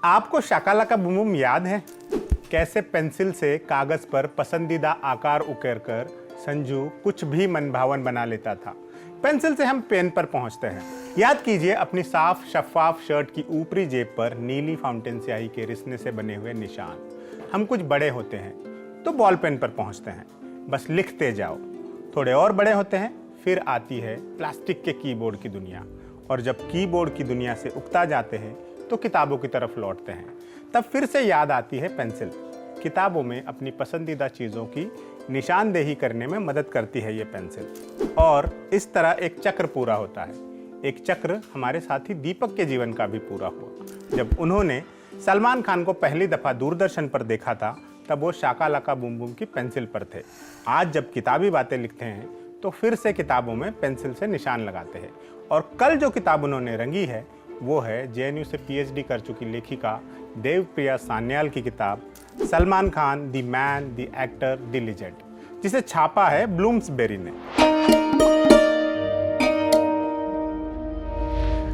आपको Shakalaka boom boom याद है? कैसे पेंसिल से कागज पर पसंदीदा आकार उकेरकर संजू कुछ भी मनभावन बना लेता था। पेंसिल से हम पेन पर पहुंचते हैं। याद कीजिए अपनी साफ शफाफ शर्ट की ऊपरी जेब पर नीली फाउंटेन स्याही के रिसने से बने हुए निशान। हम कुछ बड़े होते हैं तो बॉल पेन पर पहुंचते हैं, बस लिखते जाओ। थोड़े और बड़े होते हैं, फिर आती है प्लास्टिक के कीबोर्ड की दुनिया, और जब कीबोर्ड की दुनिया से उकता जाते हैं तो किताबों की तरफ लौटते हैं। तब फिर से याद आती है पेंसिल। किताबों में अपनी पसंदीदा चीज़ों की निशानदेही करने में मदद करती है ये पेंसिल, और इस तरह एक चक्र पूरा होता है। एक चक्र हमारे साथी दीपक के जीवन का भी पूरा हुआ। जब उन्होंने सलमान खान को पहली दफ़ा दूरदर्शन पर देखा था तब वो शाकालाका बूम बूम की पेंसिल पर थे। आज जब किताबी बातें लिखते हैं तो फिर से किताबों में पेंसिल से निशान लगाते हैं। और कल जो किताब उन्होंने रंगी है वो है जेएनयू से पीएचडी कर चुकी लेखिका देवप्रिया सान्याल की किताब Salman Khan the man the actor the legend, जिसे छापा है ब्लूम्सबेरी ने।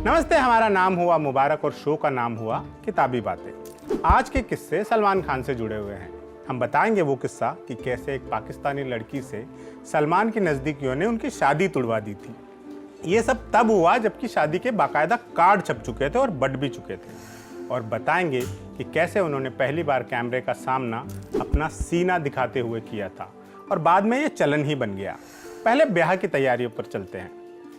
नमस्ते, हमारा नाम हुआ मुबारक और शो का नाम हुआ किताबी बातें। आज के किस्से सलमान खान से जुड़े हुए हैं। हम बताएंगे वो किस्सा कि कैसे एक पाकिस्तानी लड़की से सलमान की नज़दीकियों ने उनकी शादी तुड़वा दी थी। ये सब तब हुआ जबकि शादी के बाकायदा कार्ड छप चुके थे और बट भी चुके थे। और बताएंगे कि कैसे उन्होंने पहली बार कैमरे का सामना अपना सीना दिखाते हुए किया था और बाद में ये चलन ही बन गया। पहले ब्याह की तैयारियों पर चलते हैं।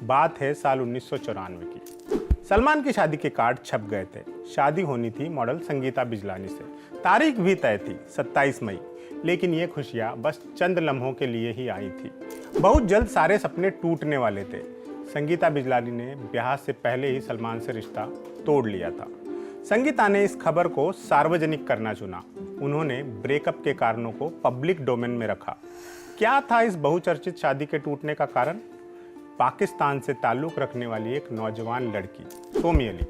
बात है साल 1994 की। सलमान की शादी के कार्ड छप गए थे। शादी होनी थी मॉडल संगीता बिजलानी से। तारीख भी तय थी 27 मई, लेकिन ये खुशियाँ बस चंद लम्हों के लिए ही आई थी। बहुत जल्द सारे सपने टूटने वाले थे। संगीता बिजलानी ने ब्याह से पहले ही सलमान से रिश्ता तोड़ लिया था। संगीता ने इस खबर को सार्वजनिक करना चुना। उन्होंने ब्रेकअप के कारणों को पब्लिक डोमेन में रखा। क्या था इस बहुचर्चित शादी के टूटने का कारण? पाकिस्तान से ताल्लुक़ रखने वाली एक नौजवान लड़की सोमी अली,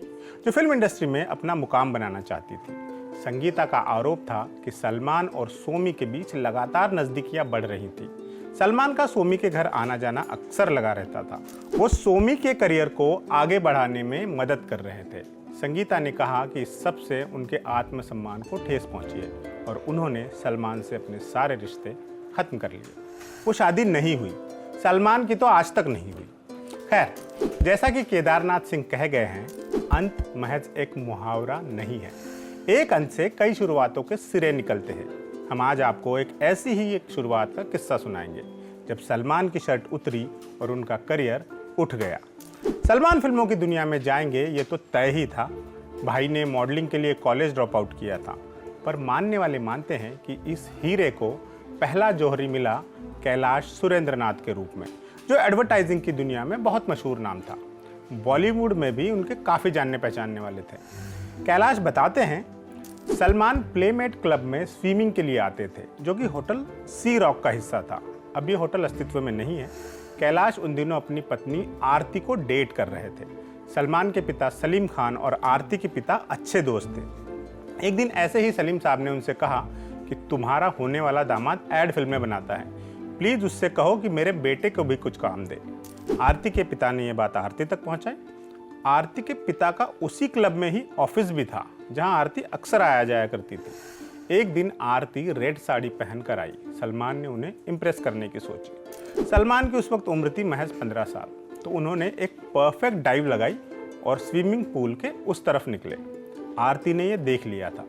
जो फिल्म इंडस्ट्री में अपना मुकाम बनाना चाहती थी। संगीता का आरोप था कि सलमान और सोमी के बीच लगातार नज़दीकियाँ बढ़ रही थी। सलमान का सोमी के घर आना जाना अक्सर लगा रहता था। वो सोमी के करियर को आगे बढ़ाने में मदद कर रहे थे। संगीता ने कहा कि इस सब से उनके आत्मसम्मान को ठेस पहुंची है और उन्होंने सलमान से अपने सारे रिश्ते खत्म कर लिए। वो शादी नहीं हुई, सलमान की तो आज तक नहीं हुई। खैर, जैसा कि केदारनाथ सिंह कह गए हैं, अंत महज एक मुहावरा नहीं है। एक अंत से कई शुरुआतों के सिरे निकलते हैं। हम आज आपको ऐसी ही एक शुरुआत का किस्सा सुनाएंगे जब सलमान की शर्ट उतरी और उनका करियर उठ गया। सलमान फिल्मों की दुनिया में जाएंगे ये तो तय ही था। भाई ने मॉडलिंग के लिए कॉलेज ड्रॉप आउट किया था, पर मानने वाले मानते हैं कि इस हीरे को पहला जौहरी मिला कैलाश सुरेंद्रनाथ के रूप में, जो एडवर्टाइजिंग की दुनिया में बहुत मशहूर नाम था। बॉलीवुड में भी उनके काफ़ी जानने पहचानने वाले थे। कैलाश बताते हैं, सलमान प्लेमेट क्लब में स्विमिंग के लिए आते थे, जो कि होटल सी रॉक का हिस्सा था। अब ये होटल अस्तित्व में नहीं है। कैलाश उन दिनों अपनी पत्नी आरती को डेट कर रहे थे। सलमान के पिता सलीम खान और आरती के पिता अच्छे दोस्त थे। एक दिन ऐसे ही सलीम साहब ने उनसे कहा कि तुम्हारा होने वाला दामाद एड फिल्में बनाता है, प्लीज़ उससे कहो कि मेरे बेटे को भी कुछ काम दे। आरती के पिता ने यह बात आरती तक पहुँचाई। आरती के पिता का उसी क्लब में ही ऑफिस भी था जहां आरती अक्सर आया जाया करती थी। एक दिन आरती रेड साड़ी पहनकर आई। सलमान ने उन्हें इम्प्रेस करने की सोची। सलमान की उस वक्त उम्र थी महज 15 साल, तो उन्होंने एक परफेक्ट डाइव लगाई और स्विमिंग पूल के उस तरफ निकले। आरती ने यह देख लिया था।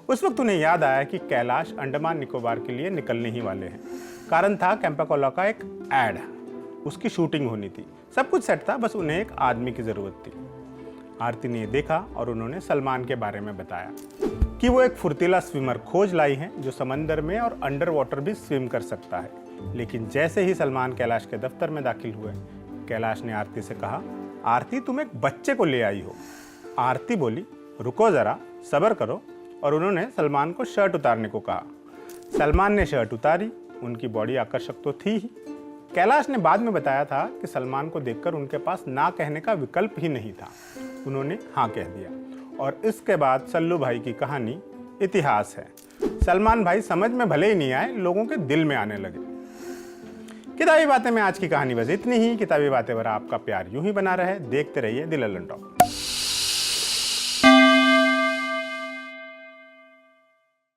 उस वक्त उन्हें याद आया कि कैलाश अंडमान निकोबार के लिए निकलने ही वाले हैं। कारण था कैंपा कोला का एक एड, उसकी शूटिंग होनी थी। सब कुछ सेट था, बस उन्हें एक आदमी की ज़रूरत थी। आरती ने देखा और उन्होंने सलमान के बारे में बताया कि वो एक फुर्तीला स्विमर खोज लाई हैं जो समंदर में और अंडर वाटर भी स्विम कर सकता है। लेकिन जैसे ही सलमान कैलाश के दफ्तर में दाखिल हुए, कैलाश ने आरती से कहा, आरती तुम एक बच्चे को ले आई हो। आरती बोली, रुको ज़रा, सब्र करो, और उन्होंने सलमान को शर्ट उतारने को कहा। सलमान ने शर्ट उतारी। उनकी बॉडी आकर्षक तो थी ही। कैलाश ने बाद में बताया था कि सलमान को देखकर उनके पास ना कहने का विकल्प ही नहीं था। उन्होंने हाँ कह दिया, और इसके बाद सल्लू भाई की कहानी इतिहास है। सलमान भाई समझ में भले ही नहीं आए, लोगों के दिल में आने लगे। किताबी बातें में आज की कहानी बस इतनी ही। किताबी बातें पर आपका प्यार यूं ही बना रहे। देखते रहिए द ललन टॉक।